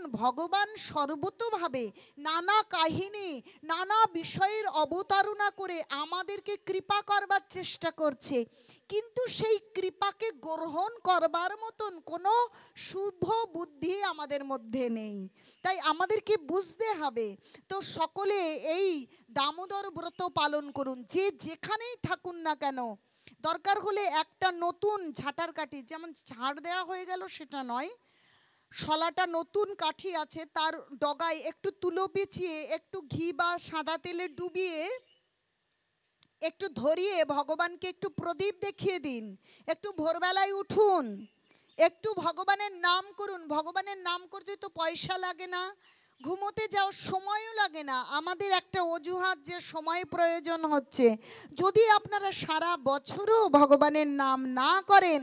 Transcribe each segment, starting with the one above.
দেখুন ভগবান সর্বতোভাবে নানা কাহিনী নানা বিষয়ের অবতারণা করে আমাদেরকে কৃপা করবার চেষ্টা করছে, কিন্তু সেই কৃপাকে গ্রহণ করবার মতন কোনো শুভ বুদ্ধি আমাদের মধ্যে নেই। তাই আমাদেরকে বুঝতে হবে। তো সকলে এই দামোদর ব্রত পালন করুন, যে যেখানেই থাকুন না কেন। দরকার হলে একটা নতুন ঝাঁটার কাঠি, যেমন ঝাড় দেওয়া হয়ে গেল সেটা নয়, শলাটা নতুন কাঠি আছে, তার ডগায় একটু তুলো বিছিয়ে একটু ঘি বা সাদা তেলে ডুবিয়ে একটু ধরিয়ে ভগবানকে একটু প্রদীপ দেখিয়ে দিন। একটু ভোরবেলায় উঠুন, একটু ভগবানের নাম করুন। ভগবানের নাম করতে তো পয়সা লাগে না, ঘুমোতে যাওয়ার সময়ও লাগে না। আমাদের একটা অজুহাত যে সময় প্রয়োজন হচ্ছে। যদি আপনারা সারা বছরও ভগবানের নাম না করেন,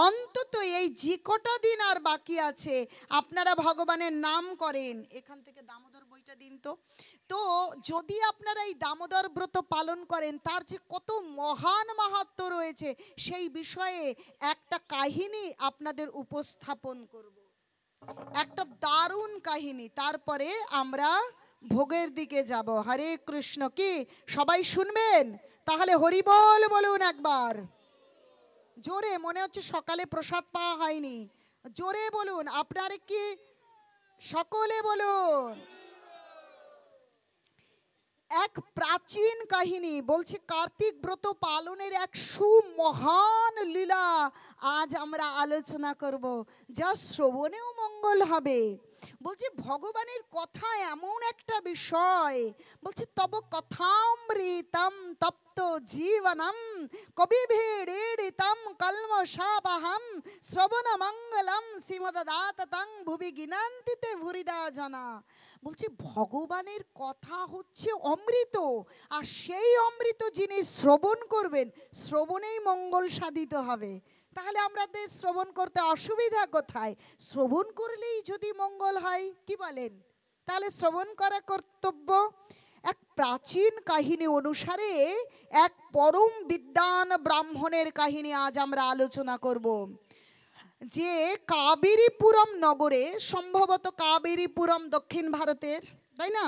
অন্তত এই যে কটা দিন আর বাকি আছে আপনারা ভগবানের নাম করেন। এখান থেকে দামোদর বইটা দিন তো। তো যদি আপনারা এই দামোদর ব্রত পালন করেন, তার যে কত মহান মাহাত্ম্য রয়েছে সেই বিষয়ে একটা কাহিনী আপনাদের উপস্থাপন করব, একটা দারুণ কাহিনী। তারপরে আমরা ভোগের দিকে যাব। হরে কৃষ্ণ। কি সবাই শুনবেন? তাহলে হরি বল বলুন একবার জোরে। মনে হচ্ছে সকালে প্রসাদ পাওয়া হয়নি, জোরে বলুন। আপনার কি সকলে বলুন। এক প্রাচীন কাহিনী বলছি, কার্তিক ব্রত পালনের এক সুমহান লীলা আজ আমরা আলোচনা করব, যা শ্রবণেও মঙ্গল হবে। বলছি ভগবানের কথা এমন একটা বিষয়, বলছি তব কথামৃতম তপ্ত জীবনম কবিভিড়িতম কলমশাপহম শ্রবণ মঙ্গলম শ্রীমদাততং ভুবি গিনান্তিতে ভুরিদা জনা। বলছি ভগবানের কথা হচ্ছে অমৃত, আর সেই অমৃত যিনি শ্রবণ করবেন, শ্রবণেই মঙ্গল সাধিত হবে। তাহলে আমাদের শ্রবণ করতে অসুবিধা কোথায়? শ্রবণ করলেই যদি মঙ্গল হয়, কি বলেন? তাহলে শ্রবণ করা কর্তব্য। এক প্রাচীন কাহিনী অনুসারে এক পরম বিদ্বান ব্রাহ্মণের কাহিনী আজ আমরা আলোচনা করব। যে কাবেরীপুরম নগরে, সম্ভবত কাবেরীপুরম দক্ষিণ ভারতের, তাই না?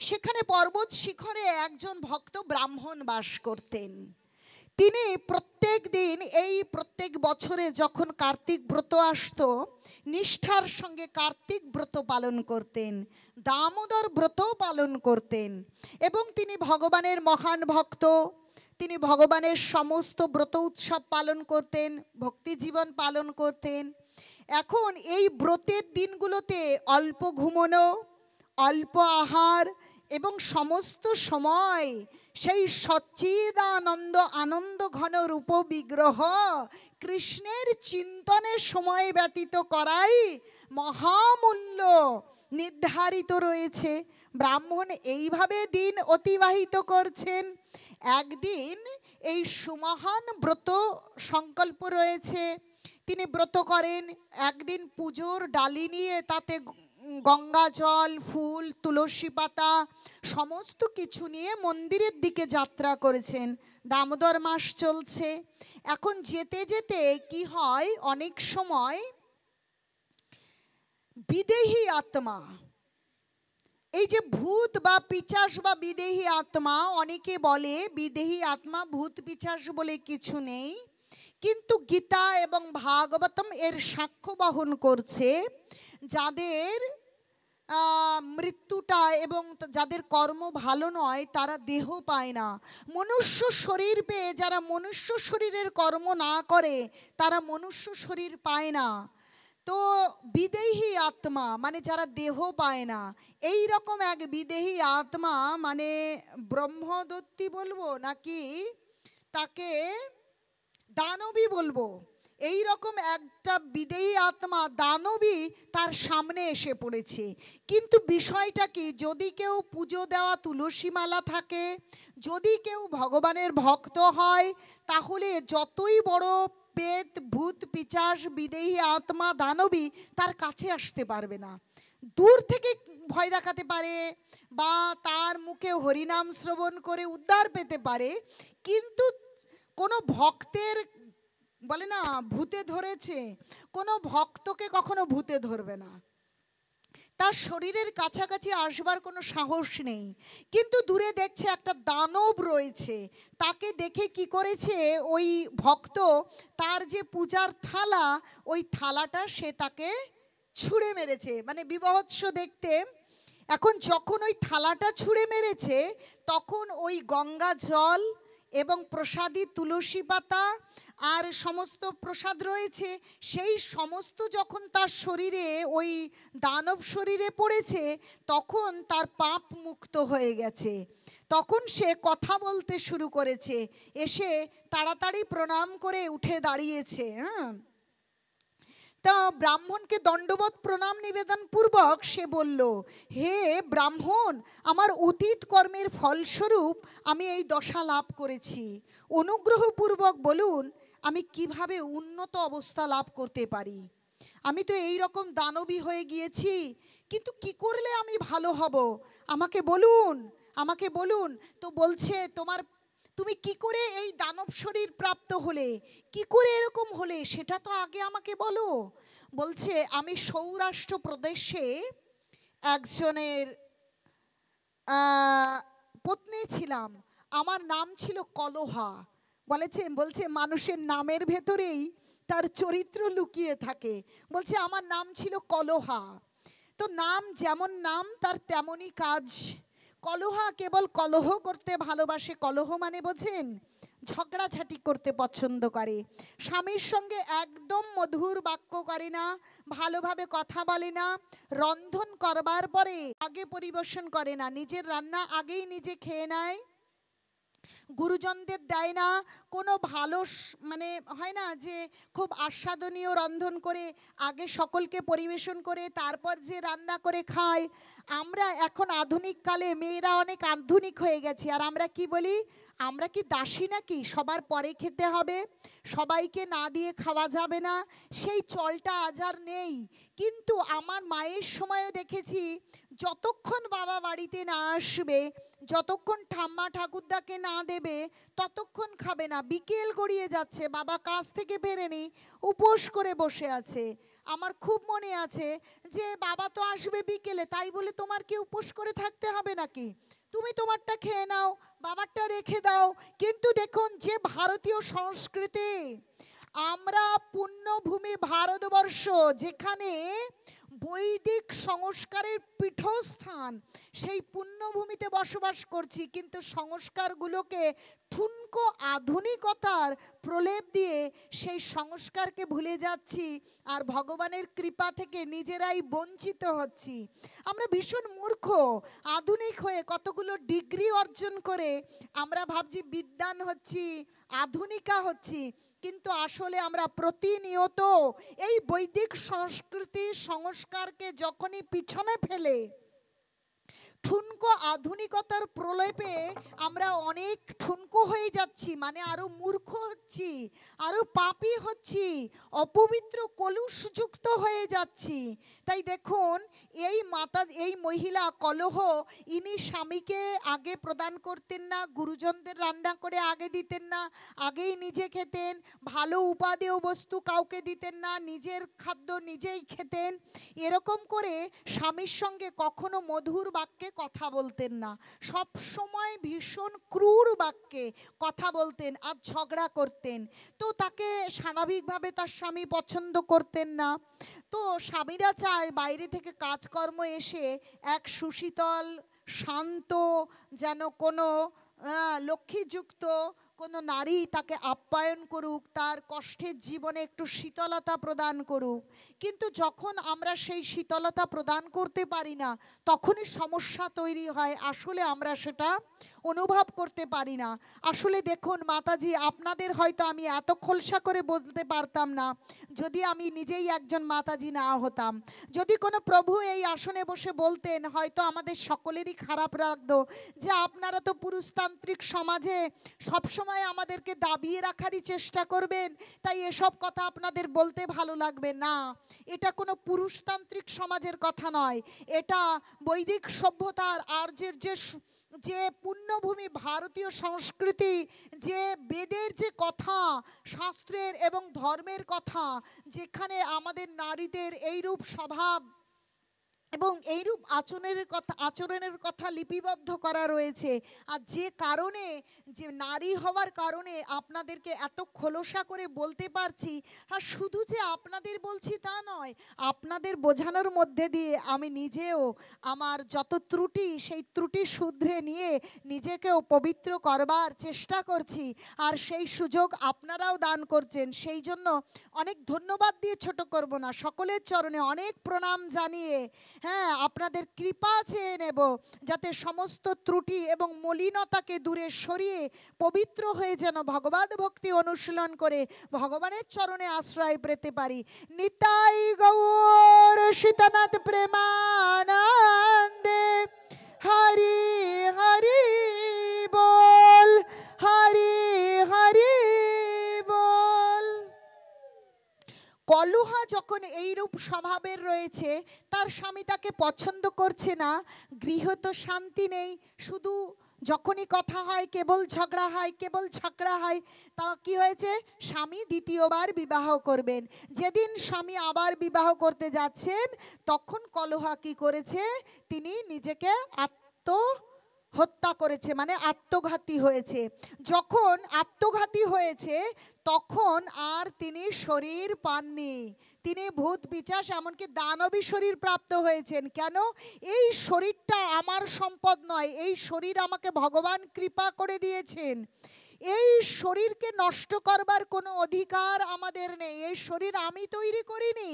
সেখানে পর্বত শিখরে একজন ভক্ত ব্রাহ্মণ বাস করতেন। তিনি প্রত্যেক দিন, এই প্রত্যেক বছরে যখন কার্তিক ব্রত আসতো, নিষ্ঠার সঙ্গে কার্তিক ব্রত পালন করতেন, দামোদর ব্রত পালন করতেন। এবং তিনি ভগবানের মহান ভক্ত। তিনি ভগবানের সমস্ত ব্রত উৎসব পালন করতেন, ভক্তি জীবন পালন করতেন। এখন এই ব্রতের দিনগুলোতে অল্প ঘুমোনো, অল্প আহার এবং সমস্ত সময় সেই সচ্চিদানন্দ আনন্দ ঘন রূপ বিগ্রহ কৃষ্ণের চিন্তনের সময় ব্যতীত করাই মহামূল্য নির্ধারিত রয়েছে। ব্রাহ্মণ এইভাবে দিন অতিবাহিত করছেন। একদিন এই সুমহান ব্রত সংকল্প রয়েছে, তিনি ব্রত করেন। একদিন পুজোর ডালি নিয়ে তাতে গঙ্গা জল, ফুল, তুলসী পাতা সমস্ত কিছু নিয়ে মন্দিরের দিকে যাত্রা করেছেন। দামোদর মাস চলছে। এখন যেতে যেতে কি হয়, অনেক সময় বিদেহী আত্মা, এই যে ভূত বা পিশাচ বা বিদেহী আত্মা, অনেকে বলে বিদেহী আত্মা ভূত পিশাচ বলে কিছু নেই, কিন্তু গীতা এবং ভাগবতম এর সাক্ষ্য বহন করছে। যাদের মৃত্যুটা এবং যাদের কর্ম ভালো নয় তারা দেহ পায় না। মনুষ্য শরীর পেয়ে যারা মনুষ্য শরীরের কর্ম না করে তারা মনুষ্য শরীর পায় না। তো বিদেহী আত্মা মানে যারা দেহ পায় না, এই রকম এক বিদেহী আত্মা, মানে ব্রহ্মদত্তী বলবো নাকি তাকে দানবী বলবো, এই রকম একটা বিদেহী আত্মা দানবী তার সামনে এসে পড়েছে। কিন্তু বিষয়টা কি, যদি কেউ পুজো দেওয়া তুলসী মালা থাকে, যদি কেউ ভগবানের ভক্ত হয়, তাহলে যতই বড় পেট ভূত পিশাচ বিদেহী আত্মা দানবী তার কাছে আসতে পারবে না। দূর থেকে ভয় দেখাতে পারে বা তার মুখে হরিনাম শ্রবণ করে উদ্ধার পেতে পারে, কিন্তু কোনো ভক্তের, বলে না ভূতে ধরেছে, কোনো ভক্তকে কখনো ভূতে ধরবে না। তার শরীরের কাছাকাছি আসবার কোনো সাহস নেই, কিন্তু দূরে দেখছে একটা দানব রয়েছে। তাকে দেখে কি করেছে ওই ভক্ত, তার যে পূজার থালা, ওই থালাটা সে তাকে ছুঁড়ে মেরেছে, মানে বিভৎস দেখতে। এখন যখন ওই থালাটা ছুঁড়ে মেরেছে, তখন ওই গঙ্গা জল এবং প্রসাদী তুলসী পাতা আর সমস্ত প্রসাদ রয়েছে, সেই সমস্ত যখন তার শরীরে, ওই দানব শরীরে পড়েছে, তখন তার পাপ মুক্ত হয়ে গেছে। তখন সে কথা বলতে শুরু করেছে, এসে তাড়াতাড়ি প্রণাম করে উঠে দাঁড়িয়েছে। হ্যাঁ, তা ব্রাহ্মণকে দণ্ডবত প্রণাম নিবেদন পূর্বক সে বলল, হে ব্রাহ্মণ, আমার অতীত কর্মের ফলস্বরূপ আমি এই দশা লাভ করেছি। অনুগ্রহপূর্বক বলুন আমি কিভাবে উন্নত অবস্থা লাভ করতে পারি। আমি তো এই রকম দানবী হয়ে গিয়েছি, কিন্তু কি করলে আমি ভালো হব, আমাকে বলুন, আমাকে বলুন। তো বলছে, তুমি কি করে এই দানব শরীর প্রাপ্ত হলে, কি করে এরকম হলে, সেটা তো আগে আমাকে বলো। বলছে, আমি সৌরাষ্ট্র প্রদেশে একজনের পত্নী ছিলাম, আমার নাম ছিল কলহা। বলছে মানুষের নামের ভেতরেই তার চরিত্র লুকিয়ে থাকে। বলছে আমার নাম ছিল কলহা। তো নাম যেমন নাম, তার তেমনই কাজ। কলহা কেবল কলহ করতে ভালোবাসে। কলহ মানে বোঝেন, ঝগড়াঝাটি করতে পছন্দ করে। স্বামীর সঙ্গে একদম মধুর বাক্য করে না, ভালোভাবে কথা বলে না। রন্ধন করবার পরে আগে পরিবেশন করে না, নিজের রান্না আগেই নিজে খেয়ে নেয়, গুরুজনদের দেয় না। কোনো ভালো মানে হয় না যে খুব আস্বাদনীয় রন্ধন করে আগে সকলকে পরিবেশন করে তারপর যে রান্না করে খায়। আমরা এখন আধুনিক কালে মেয়েরা অনেক আধুনিক হয়ে গেছি, আর আমরা কি বলি, আমরা কি দাসী নাকি, সবার পরে খেতে হবে, সবাইকে না দিয়ে খাওয়া যাবে না, সেই চলটা আজ আর নেই। কিন্তু আমার মায়ের সময়ও দেখেছি, যতক্ষণ বাবা বাড়িতে না আসবে, যতক্ষণ ঠাম্মা ঠাকুরদাকে না দেবে, ততক্ষণ খাবে না। বিকেল গড়িয়ে যাচ্ছে, বাবা কাজ থেকে ফেরেনি, উপোস করে বসে আছে। আমার খুব মনে আছে যে বাবা তো আসবে বিকেলে, তাই বলে তোমার কি উপোস করে থাকতে হবে নাকি, তুমি তোমারটা খেয়ে নাও, বাবারটা রেখে দাও। কিন্তু দেখুন, যে ভারতীয় সংস্কৃতি, আমরা পুণ্যভূমি ভারতবর্ষ, যেখানে বৈদিক সংস্কারের পীঠস্থান, সেই পুণ্যভূমিতে বসবাস করছি, কিন্তু সংস্কারগুলোকে ঠুনকো আধুনিকতার প্রলেপ দিয়ে সেই সংস্কারকে ভুলে যাচ্ছি, আর ভগবানের কৃপা থেকে নিজেরাই বঞ্চিত হচ্ছি। আমরা ভীষণ মূর্খ। আধুনিক হয়ে কতগুলো ডিগ্রি অর্জন করে আমরা ভাবছি বিদ্বান হচ্ছি, আধুনিকা হচ্ছি, কিন্তু আসলে আমরা প্রতিনিয়ত এই বৈদিক সংস্কৃতি সংস্কারকে যখনই পিছনে ফেলে ঠুনকো আধুনিকতার প্রলেপে আমরা অনেক ঠুনকো হয়ে যাচ্ছি, মানে আরো মূর্খ হচ্ছি, আরো পাপী হচ্ছি, অপবিত্র কলুষযুক্ত হয়ে যাচ্ছি। তাই দেখুন, এই মহিলা কলহ, ইনি স্বামীকে আগে প্রদান করতেন না, গুরুজনদের রান্না করে আগে দিতেন না, আগেই নিজে খেতেন, ভালো উপাদেয় বস্তু কাউকে দিতেন না, নিজের খাদ্য নিজেই খেতেন। এরকম করে স্বামীর সঙ্গে কখনো মধুর বাক্যে কথা বলতেন না, সব সময় ভীষণ ক্রূর বাক্যে কথা বলতেন আর ঝগড়া করতেন। তো তাকে স্বাভাবিকভাবে তার স্বামী পছন্দ করতেন না। তো স্বামীরা চায় বাইরে থেকে কাজকর্ম এসে এক সুশীতল শান্ত, যেন কোনো লক্ষ্মীযুক্ত কোনো নারী তাকে আপ্যায়ন করুক, তার কষ্টের জীবনে একটু শীতলতা প্রদান করুক। কিন্তু যখন আমরা সেই শীতলতা প্রদান করতে পারি না, তখনই সমস্যা তৈরি হয়। আসলে আমরা সেটা অনুভব করতে পারি না। আসলে দেখুন মাতাজি, আপনাদের হয়তো আমি এত খোলসা করে বলতে পারতাম না যদি আমি নিজেই একজন মাতাজি না হতাম। যদি কোনো প্রভু এই আসনে বসে বলতেন, হয়তো আমাদের সকলেরই খারাপ লাগতো যে আপনারা তো পুরুষতান্ত্রিক সমাজে সবসময় আমাদেরকে দাবিয়ে রাখারই চেষ্টা করবেন, তাই এসব কথা আপনাদের বলতে ভালো লাগবে না। এটা কোনো পুরুষতান্ত্রিক সমাজের কথা নয়, এটা বৈদিক সভ্যতার আর্যের যে পুণ্যভূমি ভারতীয় সংস্কৃতি, যে বেদের যে কথা, শাস্ত্রের এবং ধর্মের কথা, যেখানে আমাদের নারীদের এইরূপ স্বভাব এবং এইরূপ আচরণের কথা লিপিবদ্ধ করা রয়েছে। আর যে কারণে, যে নারী হওয়ার কারণে আপনাদেরকে এত খোলসা করে বলতে পারছি, আর শুধু যে আপনাদের বলছি তা নয়, আপনাদের বোঝানোর মধ্যে দিয়ে আমি নিজেও আমার যত ত্রুটি, সেই ত্রুটি শুধরে নিয়ে নিজেকেও পবিত্র করবার চেষ্টা করছি। আর সেই সুযোগ আপনারাও দান করছেন, সেই জন্য অনেক ধন্যবাদ দিয়ে ছোট করব না, সকলের চরণে অনেক প্রণাম জানিয়ে হ্যাঁ আপনাদের কৃপা চেয়ে নেব, যাতে সমস্ত ত্রুটি এবং মলিনতাকে দূরে সরিয়ে পবিত্র হয়ে যেন ভগবদ ভক্তি অনুশীলন করে ভগবানের চরণে আশ্রয় পেতে পারি। নিতাই গৌর সীতানাথ প্রেমানন্দে হরি হরি বল, হরি হরি বল। কলুহা যখন এইরূপ স্বভাবের রয়েছে, তার স্বামী তাকে পছন্দ করছে না, গৃহ তো শান্তি নেই, শুধু যখনই কথা হয় কেবল ঝগড়া হয়, কেবল ঝগড়া হয়। তা কি হয়েছে, স্বামী দ্বিতীয়বার বিবাহ করবেন। যেদিন স্বামী আবার বিবাহ করতে যাচ্ছেন, তখন কলুহা কি করেছে, তিনি নিজেকে হত্যা করেছে, মানে আত্মঘাতী হয়েছে। যখন আত্মঘাতী হয়েছে, তখন আর তিনি শরীর পাননি, তিনি ভূত পিশাচ এমনকি দানবী শরীর প্রাপ্ত হয়েছেন। কেন? এই শরীরটা আমার সম্পদ নয়, এই শরীর আমাকে ভগবান কৃপা করে দিয়েছেন। এই শরীরকে নষ্ট করবার কোনো অধিকার আমাদের নেই, এই শরীর আমি তৈরি করিনি।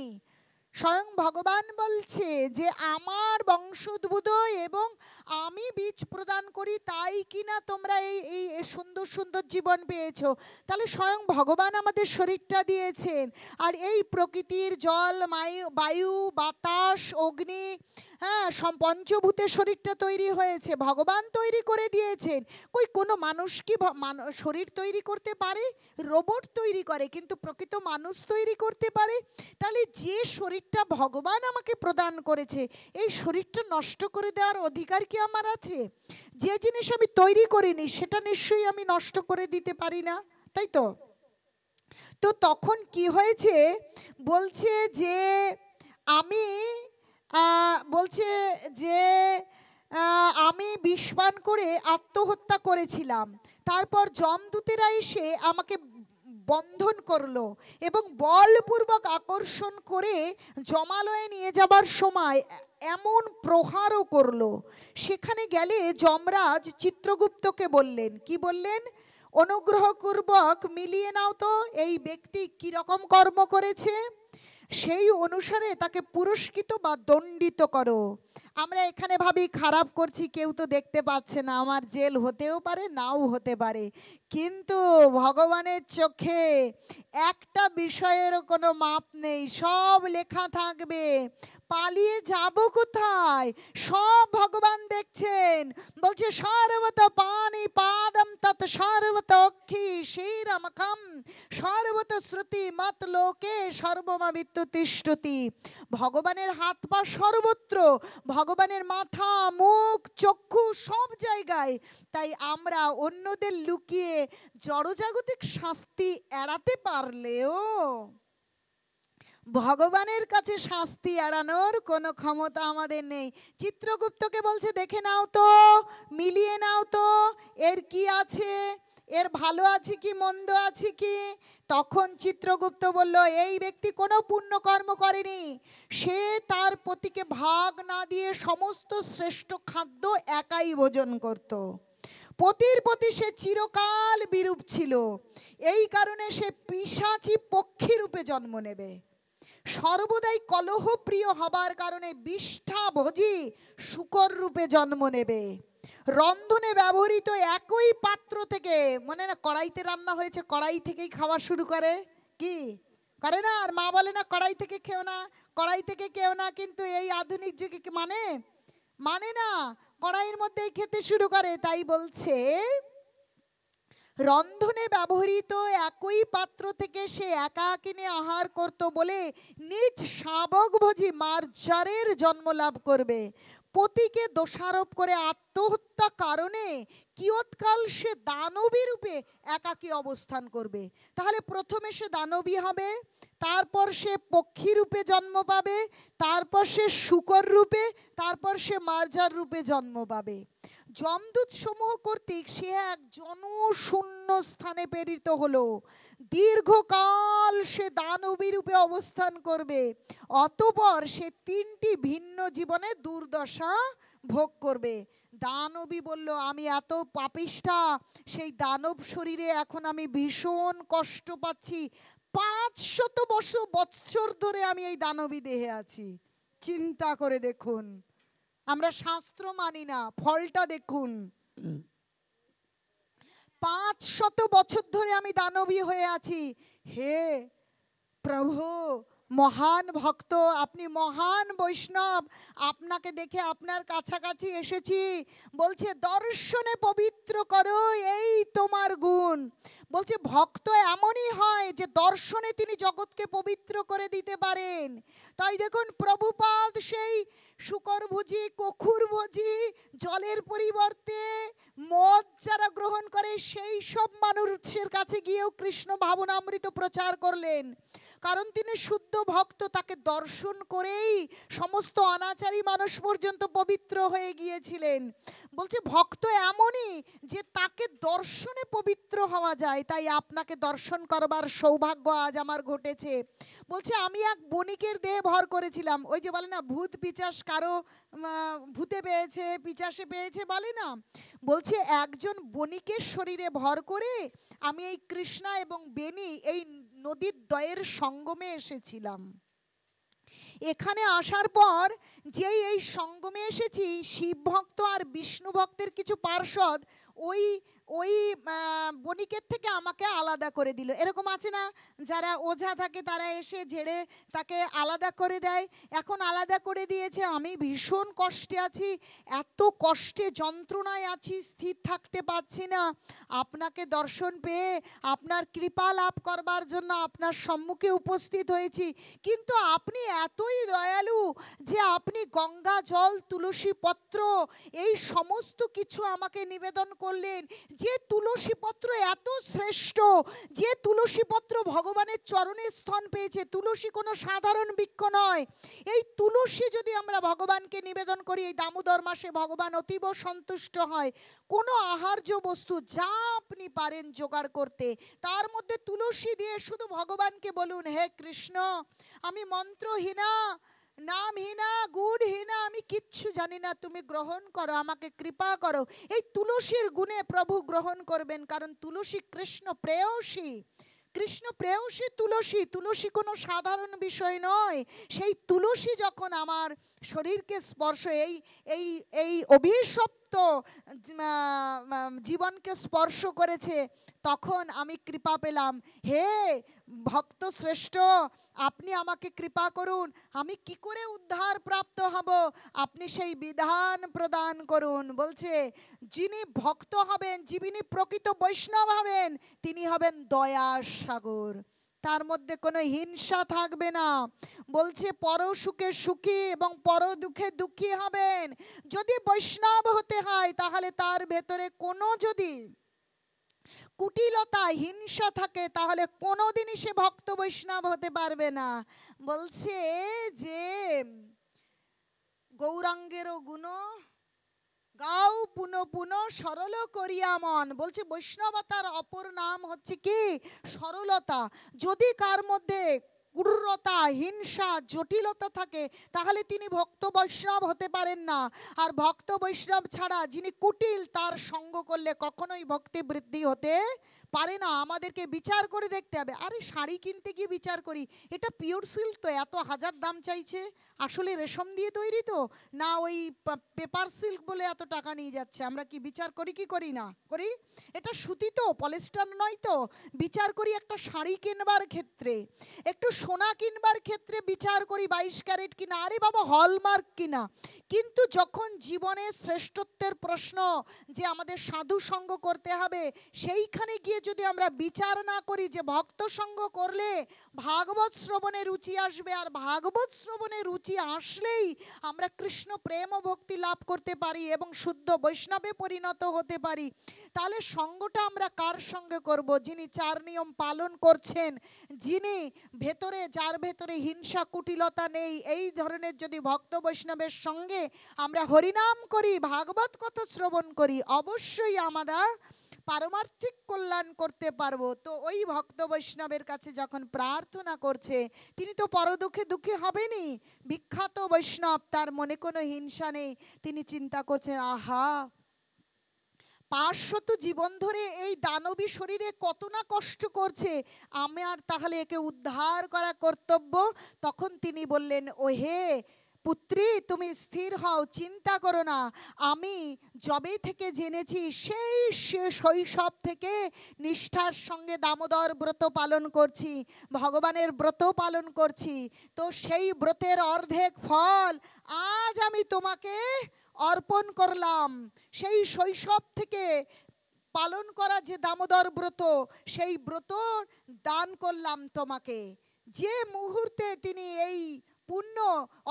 স্বয়ং ভগবান বলছে যে আমার বংশোদ্ভূত এবং আমি বীজ প্রদান করি, তাই কিনা তোমরা এই সুন্দর সুন্দর জীবন পেয়েছো। তাহলে স্বয়ং ভগবান আমাদের শরীরটা দিয়েছেন। আর এই প্রকৃতির জল, বায়ু, বাতাস, অগ্নি, হ্যাঁ পঞ্চভূতের শরীরটা তৈরি হয়েছে, ভগবান তৈরি করে দিয়েছেন। কোনো মানুষ কি শরীর তৈরি করতে পারে? রোবট তৈরি করে, কিন্তু প্রকৃত মানুষ তৈরি করতে পারে? তাহলে যে শরীরটা ভগবান আমাকে প্রদান করেছে, এই শরীরটা নষ্ট করে দেওয়ার অধিকার কি আমার আছে? যে জিনিস আমি তৈরি করিনি, সেটা নিশ্চয়ই আমি নষ্ট করে দিতে পারি না, তাই তো? তো তখন কি হয়েছে, বলছে যে আমি বলছে যে আমি বিষ পান করে আত্মহত্যা করেছিলাম, তারপর যমদূতেরা এসে আমাকে বন্ধন করলো এবং বলপূর্বক আকর্ষণ করে জমালয়ে নিয়ে যাবার সময় এমন প্রহারও করলো। সেখানে গেলে যমরাজ চিত্রগুপ্তকে বললেন, কি বললেন, অনুগ্রহপূর্বক মিলিয়ে নাও তো এই ব্যক্তি কিরকম কর্ম করেছে, সেই অনুসারে তাকে পুরস্কৃত বা দণ্ডিত করো। আমরা এখানে ভাবি খারাপ করছি, কেউ তো দেখতে পাচ্ছে না, আমার জেল হতেও পারে, নাও হতে পারে, কিন্তু ভগবানের চোখে একটা বিষয়েরও কোনো মাপ নেই, সব লেখা থাকবে। পালিয়ে যাব কোথায়, সব ভগবান দেখছেন। বলছে সর্বত পানি পাদম তৎ সর্বত অক্ষি শিরমখম সর্বত শ্রুতি মত লোকে সর্বমাবিত্য তিষ্ঠতি। ভগবানের হাত পা সর্বত্র, ভগবানের মাথা, মুখ, চক্ষু সব জায়গায়। তাই আমরা অন্যদের লুকিয়ে জড়জাগতিক শাস্তি এড়াতে পারলেও ভগবানের কাছে শাস্তি এড়ানোর কোনো ক্ষমতা আমাদের নেই। চিত্রগুপ্তকে বলছে দেখে নাও তো, মিলিয়ে নাও তো, এর কি আছে, এর ভালো আছে কি মন্দ আছে কি। তখন চিত্রগুপ্ত বলল, এই ব্যক্তি কোনো পুণ্যকর্ম করেনি, সে তার পতিকে ভাগ না দিয়ে সমস্ত শ্রেষ্ঠ খাদ্য একাই ভোজন করত। পতির প্রতি সে চিরকাল বিরূপ ছিল, এই কারণে সে পিশাচী পক্ষী রূপে জন্ম নেবে। সর্বদাই কলহ প্রিয় হবার কারণে বিষ্ঠাভোজী শূকর রূপে জন্ম নেবে। রন্ধনে ব্যবহৃত একই পাত্র থেকে, মনে না কড়াইতে রান্না হয়েছে, কড়াই থেকেই খাওয়া শুরু করে, কি করে না? আর মা বলে না কড়াই থেকে খেও না, কড়াই থেকে খেও না, কিন্তু এই আধুনিক যুগে কি মানে না, কড়াইয়ের মধ্যেই খেতে শুরু করে। তাই বলছে রন্ধনে ব্যবহৃত একই পাত্র থেকে সে একাকিনী আহার করত বলে নিজ শাবকভোজী মার্জারের জন্ম লাভ করবে। পতিকে দোষারোপ করে আত্মহত্যা কারণে কিয়ৎকাল সে দানবী রূপে একাকী অবস্থান করবে। তাহলে প্রথমে সে দানবী হবে, তারপর সে পক্ষী রূপে জন্ম পাবে, তারপর সে শূকর রূপে, তারপর সে মার্জার রূপে জন্ম পাবে। যমদূত সমূহ কর্তৃক সে এক জনশূন্য স্থানে প্রেরিত হলো। দীর্ঘকাল সে দানবী রূপে অবস্থান করবে, অতঃপর সে 3টি ভিন্ন জীবনে দুর্দশা ভোগ করবে। দানবী বলল, আমি এত পাপিষ্ঠা, সেই দানব শরীরে এখন আমি ভীষণ কষ্ট পাচ্ছি, 500 বৎসর ধরে আমি এই দানবী দেহে আছি। চিন্তা করে দেখুন, আমরা শাস্ত্র মানি না, ফলটা দেখুন। 500 বছর ধরে আমি দানবী হয়ে আছি। হে প্রভু, মহান ভক্ত, আপনি মহান বৈষ্ণব, আপনাকে দেখে আপনার কাছাকাছি এসেছি। বলছে দর্শনে পবিত্র করো, এই তোমার গুণ। বলছে ভক্ত এমনই হয় যে দর্শনে তিনি জগৎকে পবিত্র করে দিতে পারেন। তাই দেখুন প্রভুপাদ সেই শুকরভোজী, কখুরভোজী, জলের পরিবর্তে মদ যারা গ্রহণ করে সেই সব মানুষের কাছে গিয়েও কৃষ্ণ ভাবনামৃত প্রচার করলেন। কারণ তিনি শুদ্ধ ভক্ত, তাকে দর্শন করেই সমস্ত অনাচারী মানুষ পর্যন্ত পবিত্র হয়ে গিয়েছিলেন। বলছে ভক্ত এমনই যে তাকে দর্শনে পবিত্র হওয়া যায়। তাই আপনাকে দর্শন করবার সৌভাগ্য আজ আমার ঘটেছে। বলছে আমি এক বণিকের দেহে ভর করেছিলাম। ওই যে বলে না ভূত পিচাস, কারো ভূতে পেয়েছে, পিচাসে পেয়েছে বলে না। বলছে একজন বণিকের শরীরে ভর করে আমি এই কৃষ্ণা এবং বেনি এই নদীর দ্বয়ের সঙ্গমে এসেছিলাম। এখানে আসার পর যেই এই সঙ্গমে এসেছি, শিব ভক্ত আর বিষ্ণু ভক্তের কিছু পার্ষদ ওই ওই বণিকের থেকে আমাকে আলাদা করে দিল। এরকম আছে না, যারা ওঝা থাকে তারা এসে ঝেড়ে তাকে আলাদা করে দেয়। এখন আলাদা করে দিয়েছে, আমি ভীষণ কষ্টে আছি, এত কষ্টে যন্ত্রণায় আছি, স্থির থাকতে পারছি না। আপনাকে দর্শন পেয়ে আপনার কৃপা লাভ করবার জন্য আপনার সম্মুখে উপস্থিত হয়েছি। কিন্তু আপনি এতই দয়ালু যে আপনি গঙ্গা জল, তুলসী পত্র এই সমস্ত কিছু আমাকে নিবেদন করলেন। যে তুলসী পত্র এত শ্রেষ্ঠ, যে তুলসী পত্র ভগবানের চরণে স্থান পেয়েছে। তুলসী কোনো সাধারণ বৃক্ষ নয়। এই তুলসী যদি আমরা ভগবানকে নিবেদন করি, এই দামোদর মাসে ভগবান অতীব সন্তুষ্ট হয়। কোনো আহার্য বস্তু যা আপনি পারেন জোগাড় করতে, তার মধ্যে তুলসী দিয়ে শুধু ভগবানকে বলুন, হে কৃষ্ণ, আমি মন্ত্রহীনা, নামহীনা, গুণহীনা, আমি কিচ্ছু জানি না, তুমি গ্রহণ করো, আমাকে কৃপা করো। এই তুলসীর গুণে প্রভু গ্রহণ করবেন, কারণ তুলসী কৃষ্ণ প্রেয়সী। কৃষ্ণ প্রেয়সী তুলসী, তুলসী কোনো সাধারণ বিষয় নয়। সেই তুলসী যখন আমার শরীরকে স্পর্শ, এই এই এই অভিশপ্ত জীবনকে স্পর্শ করেছে, তখন আমি কৃপা পেলাম। হে ভক্ত শ্রেষ্ঠ, আপনি আমাকে কৃপা করুন, আমি কি করে উদ্ধার প্রাপ্ত হব, আপনি সেই বিধান প্রদান করুন। বলছে যিনি ভক্ত হবেন, যিনি প্রকৃত বৈষ্ণব হবেন, তিনি হবেন দয়ার সাগর, তার মধ্যে কোনো হিংসা থাকবে না। বলছে পর সুখে সুখী এবং পর দুঃখে দুঃখী হবেন। যদি বৈষ্ণব হতে হয় তাহলে তার ভেতরে কোনো যদি কুটিলতা, হিংসা থাকে, তাহলে কোনোদিনই সে ভক্ত বৈষ্ণব হতে পারবে না। বলছে যে গৌরাঙ্গেরও গুণ গাও পুনো পুনো সরল করিয়া মন। বলছে বৈষ্ণবতার অপর নাম হচ্ছে কি? সরলতা। যদি কার মধ্যে ক্রূরতা, হিংসা, জটিলতা থাকে, তাহলে তিনি ভক্ত বৈষ্ণব হতে পারেন না। আর ভক্ত বৈষ্ণব ছাড়া যিনি কুটিল, তার সঙ্গ করলে কখনোই ভক্তি বৃদ্ধি হতে পারে না। আমাদেরকে বিচার করে দেখতে হবে। আরে শাড়ি কিনতে গিয়ে বিচার করি, এটা পিওর সিল্ক তো, এত হাজার দাম চাইছে, আসলে রেশম দিয়ে তৈরি তো না, ওই পেপার সিল্ক বলে এত টাকা নিয়ে যাচ্ছে। আমরা কি বিচার করি কি করি না? করি। এটা সুতি তো, পলিস্টার নয় তো। বিচার করি একটা শাড়ি কিনবার ক্ষেত্রে, একটু সোনা কিনবার ক্ষেত্রে বিচার করি 22 ক্যারেট কিনা, আরে বাবা হলমার্ক কিনা। কিন্তু যখন জীবনে শ্রেষ্ঠত্বের প্রশ্ন যে আমাদের সাধু সঙ্গ করতে হবে, সেইখানে গিয়ে যদি আমরা বিচার না করি যে ভক্ত সঙ্গ করলে ভাগবত শ্রবণে রুচি আসবে, আর ভাগবত শ্রবণে রুচি আসলেই আমরা কৃষ্ণ প্রেম ও ভক্তি লাভ করতে পারি এবং শুদ্ধ বৈষ্ণবে পরিণত হতে পারি, তাহলে সঙ্গটা আমরা কার সঙ্গে করব? যিনি চার নিয়ম পালন করছেন, যিনি ভেতরে, যার ভেতরে হিংসা কুটিলতা নেই, এই ধরনের যদি ভক্ত বৈষ্ণবের সঙ্গে আমরা হরিনাম করি, ভাগবত কথা শ্রবণ করি, অবশ্যই আমরা পারমার্থিক কল্যাণ করতে পারবো। তো ওই ভক্ত বৈষ্ণবের কাছে যখন প্রার্থনা করছে, তিনি তো পরদুঃখে দুঃখী হবেনি। বিখ্যাত বৈষ্ণব, তার মনে কোনো হিংসা নেই। তিনি চিন্তা করছেন, আহা, 500 জীবন ধরে এই দানবী শরীরে কত না কষ্ট করছে, আমি আর তাহলে একে উদ্ধার করা কর্তব্য। তখন তিনি বললেন, ওহে পুত্রী, তুমি স্থির হও, চিন্তা করো না। আমি যবে থেকে জেনেছি, সেই শৈশব থেকে নিষ্ঠার সঙ্গে দামোদর ব্রত পালন করছি, ভগবানের ব্রত পালন করছি। তো সেই ব্রতের অর্ধেক ফল আজ আমি তোমাকে অর্পণ করলাম। সেই শৈশব থেকে পালন করা যে দামোদর ব্রত, সেই ব্রত দান করলাম তোমাকে। যে মুহূর্তে তিনি এই পূর্ণ,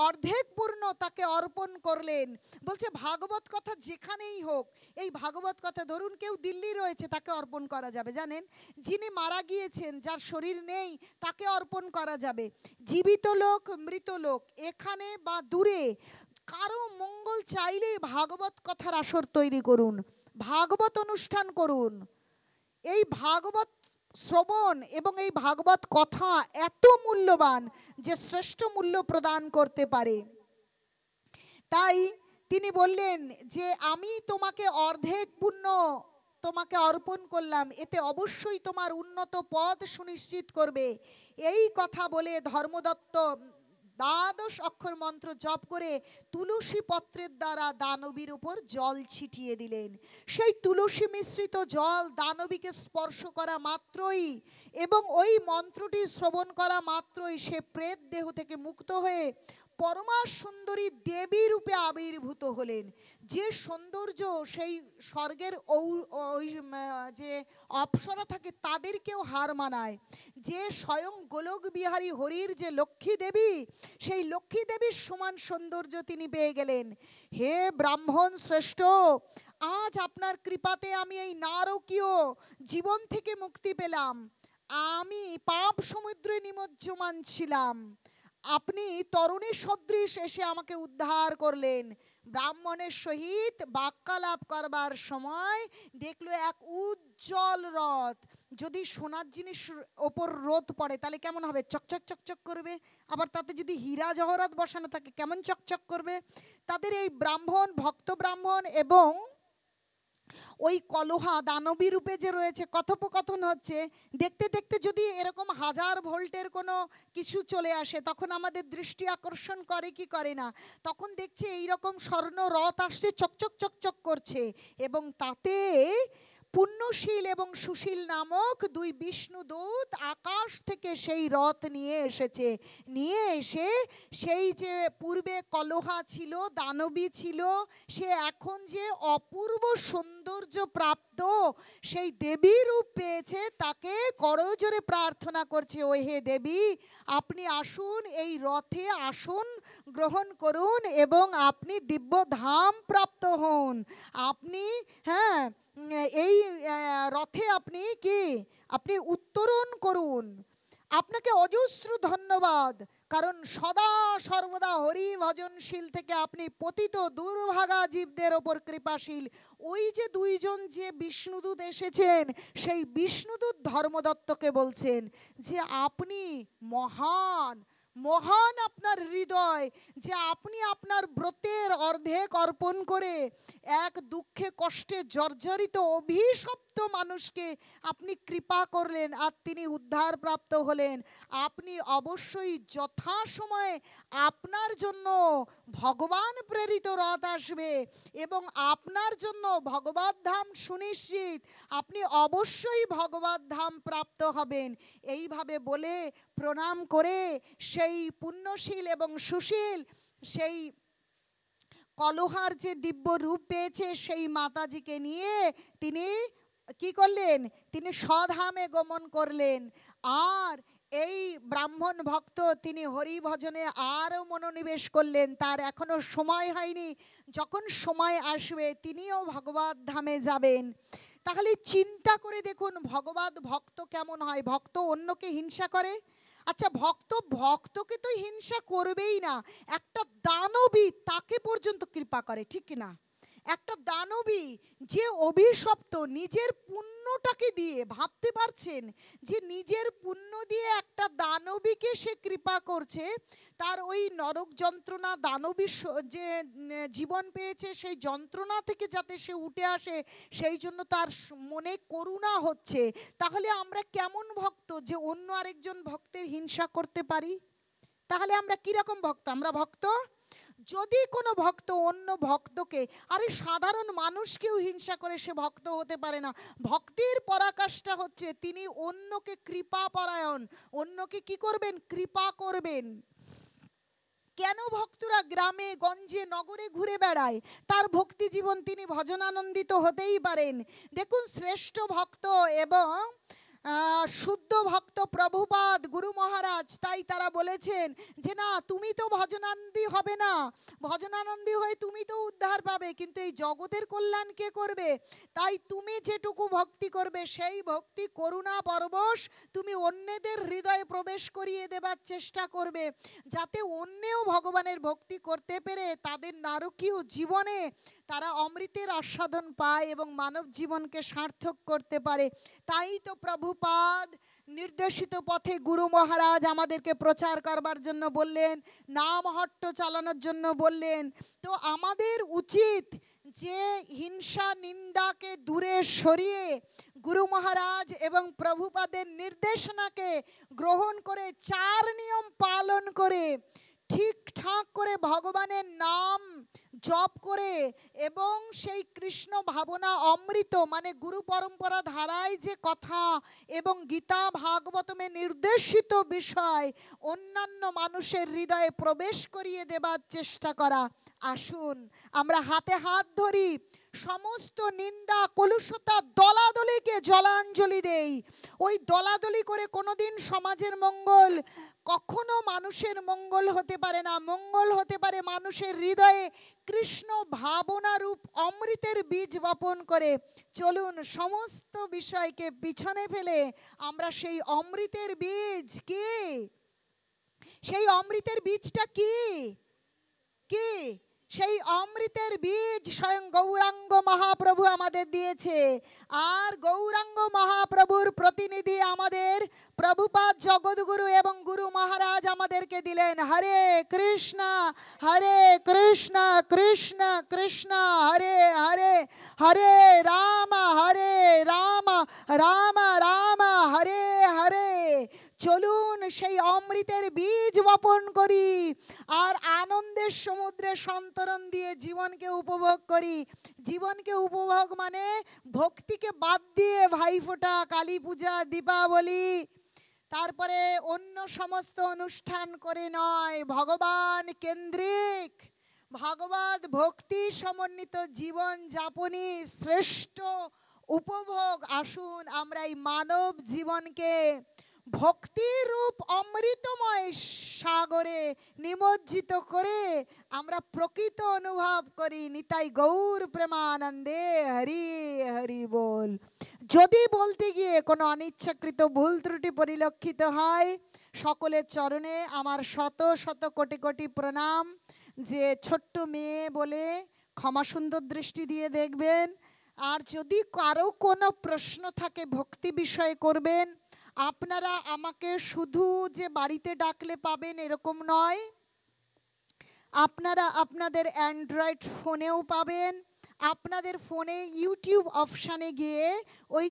অর্ধেক পূর্ণ তাকে অর্পণ করলেন। বলছে ভাগবত কথা যেখানেই হোক, এই ভাগবত কথা ধরুন কেউ দিল্লি রয়েছে, তাকে অর্পণ করা যাবে, জানেন? যিনি মারা গিয়েছেন, যার শরীর নেই, তাকে অর্পণ করা যাবে। জীবিত লোক, মৃত লোক, এখানে বা দূরে, কারো মঙ্গল চাইলে ভাগবত কথার আসর তৈরি করুন, ভাগবত অনুষ্ঠান করুন। এই ভাগবত শ্রবণ এবং এই ভাগবত কথা এত মূল্যবান যে শ্রেষ্ঠ মূল্য প্রদান করতে পারে। তাই তিনি বললেন যে আমি তোমাকে অর্ধেক পুণ্য তোমাকে অর্পণ করলাম, এতে অবশ্যই তোমার উন্নত পদ সুনিশ্চিত করবে। এই কথা বলে ধর্মদত্ত 12 অক্ষর মন্ত্র জপ করে তুলসী পত্রের দ্বারা দানবীর উপর জল ছিটিয়ে দিলেন। সেই তুলসী মিশ্রিত জল দানবীকে স্পর্শ করা মাত্রই এবং ওই মন্ত্রটি শ্রবণ করা মাত্রই সে প্রেত দেহ থেকে মুক্ত হয়ে পরমা সুন্দরী দেবী রূপে আবির্ভূত হলেন। যে সৌন্দর্য সেই স্বর্গের যে অপ্সরা থাকে তাদেরকেও হার মানায়। যে স্বয়ং গোলক বিহারী হরির যে লক্ষ্মী দেবী, সেই লক্ষ্মী দেবীর সমান সৌন্দর্য তিনি পেয়ে গেলেন। হে ব্রাহ্মণ শ্রেষ্ঠ, আজ আপনার কৃপাতে আমি এই নারকীয় জীবন থেকে মুক্তি পেলাম। আমি পাপ সমুদ্রে নিমজ্জমান ছিলাম, আপনি তরুণী সদৃশ এসে আমাকে উদ্ধার করলেন। ব্রাহ্মণের সহিত বাক্যালাপ করবার সময় দেখলো এক উজ্জ্বল রথ। যদি সোনার জিনিস ওপর রোদ পড়ে তাহলে কেমন হবে? চকচক চকচক করবে। আবার তাতে যদি হীরা জহরত বসানো থাকে কেমন চকচক করবে। তাদের এই ব্রাহ্মণ, ভক্ত ব্রাহ্মণ এবং ওই কলহা দানবী রূপে যে রয়েছে, কথোপকথন হচ্ছে, দেখতে দেখতে যদি এরকম 1000 ভোল্টের কোনো কিছু চলে আসে, তখন আমাদের দৃষ্টি আকর্ষণ করে কি করে না? তখন দেখছে এইরকম স্বর্ণ রথ আসছে, চকচক চকচক করছে, এবং তাতে পুণ্যশীল এবং সুশীল নামক 2 বিষ্ণুদূত আকাশ থেকে সেই রথ নিয়ে এসেছে। নিয়ে এসে সেই যে পূর্বে কলহা ছিল, দানবী ছিল, সে এখন যে অপূর্ব সৌন্দর্য প্রাপ্ত সেই দেবী রূপ পেয়েছে, তাকে করজোরে প্রার্থনা করছে, ও হে দেবী, আপনি আসুন, এই রথে আসুন গ্রহণ করুন এবং আপনি দিব্য ধাম প্রাপ্ত হন। আপনি এই রথে আপনি কি আপনি উত্তরণ করুন। আপনাকে অজস্র ধন্যবাদ, কারণ সদা সর্বদা হরি ভজনশীল থেকে আপনি পতিত দুর্ভাগা জীবদের ওপর কৃপাশীল। ওই যে 2 জন যে বিষ্ণুদূত এসেছেন, সেই বিষ্ণুদূত ধর্মদত্তকে বলছেন যে আপনি মহান, মহান আপনার হৃদয়, যে আপনি আপনার ব্রতের অর্ধেক অর্পণ করে এক দুঃখে কষ্টে জর্জরিত অভিশপ্ত মানুষকে আপনি কৃপা করলেন আর তিনি উদ্ধার প্রাপ্ত হলেন। আপনি অবশ্যই যথাসময়ে আপনার জন্য ভগবান প্রেরিত রথ আসবে এবং আপনার জন্য ভগবত ধাম সুনিশ্চিত, আপনি অবশ্যই ভগবত ধাম প্রাপ্ত হবেন। এইভাবে বলে প্রণাম করে সেই পুণ্যশীল এবং সুশীল সেই কলহার যে দিব্য রূপ পেয়েছে সেই মাতাজিকে নিয়ে তিনি কি করলেন, তিনি স্বধামে গমন করলেন। আর এই ব্রাহ্মণ ভক্ত তিনি হরি ভজনে আরও মনোনিবেশ করলেন। তার এখনো সময় হয়নি, যখন সময় আসবে তিনিও ভগবত ধামে যাবেন। তাহলে চিন্তা করে দেখুন ভগবত ভক্ত কেমন হয়। ভক্ত অন্যকে হিংসা করে? আচ্ছা, ভক্ত ভক্তকে তো হিংসা করবেই না, একটা দানবী তাকে পর্যন্ত কৃপা করে, ঠিক কিনা? একটা দানবী যে অভিশপ্ত, নিজের পুণ্যটাকে দিয়ে, ভাবতে পারছেন যে নিজের পুণ্য দিয়ে একটা দানবীকে সে কৃপা করছে, তার ওই নরক যন্ত্রণা, দানবী যে জীবন পেয়েছে সেই যন্ত্রণা থেকে যাতে সে উঠে আসে, সেই জন্য তার মনে করুণা হচ্ছে। তাহলে আমরা কেমন ভক্ত যে অন্য আরেকজন ভক্তের হিংসা করতে পারি? তাহলে আমরা কিরকম ভক্ত? আমরা ভক্ত? যদি কোনো ভক্ত অন্য ভক্তকে, আরে সাধারণ মানুষকেও হিংসা করে, সে ভক্ত হতে পারে না। ভক্তির পরাকাষ্ঠা হচ্ছে তিনি অন্যকে কৃপা পরায়ণ, অন্যকে কি করবেন? কৃপা করবেন। কেন ভক্তরা গ্রামে গঞ্জে নগরে ঘুরে বেড়ায়? তার ভক্তি জীবন, তিনি ভজনানন্দিত হতেই পারেন। দেখুন শ্রেষ্ঠ ভক্ত এবং শুদ্ধ ভক্ত প্রভুপাদ গুরু মহারাজ, তাই তারা বলেছেন যে না, তুমি তো ভজনানন্দী হবে না, ভজনানন্দী হয়ে তুমি তো উদ্ধার পাবে, কিন্তু এই জগতের কল্যাণ কে করবে? তাই তুমি যেটুকু ভক্তি করবে সেই ভক্তি করুণা পরবশ তুমি অন্যদের হৃদয়ে প্রবেশ করিয়ে দেবার চেষ্টা করবে, যাতে অন্যেও ভগবানের ভক্তি করতে পেরে তাদের নারকীয় জীবনে তারা অমৃতের আস্বাদন পায় এবং মানব জীবনকে সার্থক করতে পারে। তাই তো প্রভুপাদ নির্দেশিত পথে গুরু মহারাজ আমাদেরকে প্রচার করবার জন্য বললেন, নাম হট্ট চালানোর জন্য বললেন। তো আমাদের উচিত যে হিংসা নিন্দাকে দূরে সরিয়ে গুরু মহারাজ এবং প্রভুপাদের নির্দেশনাকে গ্রহণ করে, চার নিয়ম পালন করে, ঠিকঠাক করে ভগবানের নাম জপ করে এবং সেই কৃষ্ণ ভাবনা অমৃত মানে গুরু পরম্পরা ধারায় যে কথা এবং গীতা ভাগবতমে নির্দেশিত বিষয় অন্যান্য মানুষের হৃদয়ে প্রবেশ করিয়ে দেবার চেষ্টা করা। আসুন আমরা হাতে হাত ধরি, সমস্ত নিন্দা কলুষতা দলাদলিকে জলাঞ্জলি দেই। ওই দলাদলি করে কোনোদিন সমাজের মঙ্গল, কখনো মানুষের মঙ্গল হতে পারে না। মঙ্গল হতে পারে মানুষের হৃদয়ে কৃষ্ণ ভাবনা রূপ অমৃতের বীজ বপন করে। চলুন সমস্ত বিষয়কে পিছনে ফেলে আমরা সেই অমৃতের বীজ কি, সেই অমৃতের বীজটা কি কি সেই অমৃতের বীজ স্বয়ং গৌরাঙ্গ মহাপ্রভু আমাদের দিয়েছে। আর গৌরাঙ্গ মহাপ্রভুর প্রতিনিধি আমাদের প্রভুপাদ জগৎগুরু এবং গুরু মহারাজ আমাদেরকে দিলেন। হরে কৃষ্ণ কৃষ্ণ কৃষ্ণ হরে হরে, হরে রাম রাম রাম হরে হরে। চলুন সেই অমৃতের বীজ বপন করি আর আনন্দের সমুদ্রে সন্তরণ দিয়ে জীবনকে উপভোগ করি। জীবনকে উপভোগ মানে ভক্তিকে বাদ দিয়ে ভাইফোঁটা, কালী পূজা, দীপাবলি, তারপরে অন্য সমস্ত অনুষ্ঠান করে নয়, ভগবান কেন্দ্রিক ভগবত ভক্তি সমন্বিত জীবন যাপনই শ্রেষ্ঠ উপভোগ। আসুন আমরা এই মানব জীবনকে ভক্তিরূপ অমৃতময় সাগরে নিমজ্জিত করে আমরা প্রকৃত অনুভব করি। নিতাই গৌর প্রেমানন্দে হরি হরি বল। যদি বলতে গিয়ে কোনো অনিচ্ছাকৃত ভুল ত্রুটি পরিলক্ষিত হয়, সকলের চরণে আমার শত শত কোটি কোটি প্রণাম। যে ছোট্ট মেয়ে বলে ক্ষমা সুন্দর দৃষ্টি দিয়ে দেখবেন। আর যদি কারো কোনো প্রশ্ন থাকে ভক্তি বিষয়ে করবেন। আপনারা আমাকে শুধু যে বাড়িতে ডাকলে পাবেন এরকম নয়, আপনারা আপনাদের অ্যান্ড্রয়েড ফোনেও পাবেন। আপনাদের ফোনে ইউটিউব অপশানে গিয়ে ওই